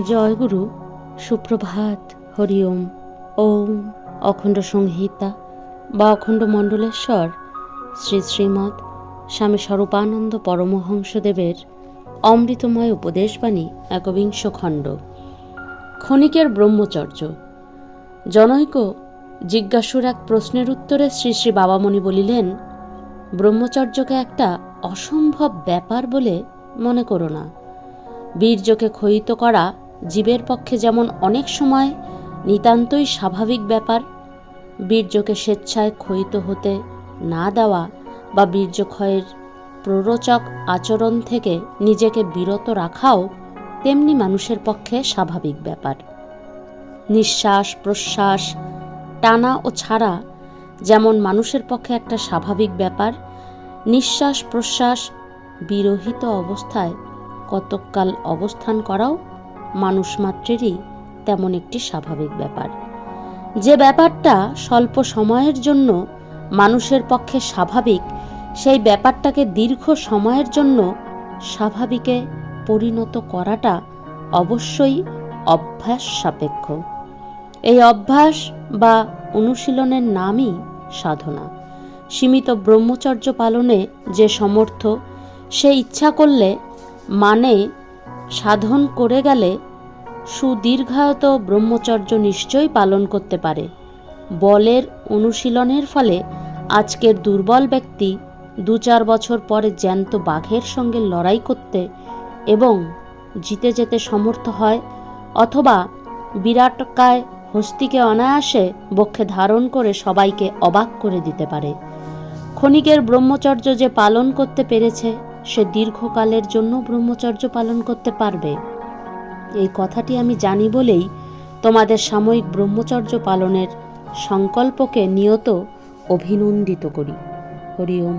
জয়গুরু, সুপ্রভাত, হরি ওম। ওম অখণ্ড সংহিতা বা অখণ্ড মণ্ডলেশ্বর শ্রী শ্রীমৎ স্বামী স্বরূপানন্দ পরমহংসদেবের অমৃতময় উপদেশবাণী, একবিংশ খণ্ড। ক্ষণিকের ব্রহ্মচর্য। জনৈক জিজ্ঞাসুর এক প্রশ্নের উত্তরে শ্রী শ্রী বাবামণি বলিলেন, ব্রহ্মচর্যকে একটা অসম্ভব ব্যাপার বলে মনে করো না। বীর্যকে ক্ষয়িত করা জীবের পক্ষে যেমন অনেক সময় নিতান্তই স্বাভাবিক ব্যাপার, বীর্যকে স্বেচ্ছায় ক্ষয়িত হতে না দেওয়া বা বীর্যক্ষয়ের প্ররোচক আচরণ থেকে নিজেকে বিরত রাখাও তেমনি মানুষের পক্ষে স্বাভাবিক ব্যাপার। নিঃশ্বাস প্রশ্বাস টানা ও ছাড়া যেমন মানুষের পক্ষে একটা স্বাভাবিক ব্যাপার, নিঃশ্বাস প্রশ্বাস বিরহিত অবস্থায় কতকাল অবস্থান করাও মানুষ মাত্রেরই তেমন একটি স্বাভাবিক ব্যাপার। যে ব্যাপারটা স্বল্প সময়ের জন্য মানুষের পক্ষে স্বাভাবিক, সেই ব্যাপারটাকে দীর্ঘ সময়ের জন্য স্বাভাবিকে পরিণত করাটা অবশ্যই অভ্যাস সাপেক্ষ। এই অভ্যাস বা অনুশীলনের নামই সাধনা। সীমিত ব্রহ্মচর্য পালনে যে সমর্থ, সে ইচ্ছা করলে মানে সাধন করে গেলে সুদীর্ঘায়ত ব্রহ্মচর্য নিশ্চয়ই পালন করতে পারে। বলের অনুশীলনের ফলে আজকের দুর্বল ব্যক্তি 2-4 বছর পরে জ্যান্ত বাঘের সঙ্গে লড়াই করতে এবং জিতে যেতে সমর্থ হয়, অথবা বিরাটকায় হস্তিকে অনায়াসে বক্ষে ধারণ করে সবাইকে অবাক করে দিতে পারে। ক্ষণিকের ব্রহ্মচর্য যে পালন করতে পেরেছে, সে দীর্ঘকালের জন্য ব্রহ্মচর্য পালন করতে পারবে। এই কথাটি আমি জানি বলেই তোমাদের সাময়িক ব্রহ্মচর্য পালনের সংকল্পকে নিয়ত অভিনন্দিত করি। হরি ওম।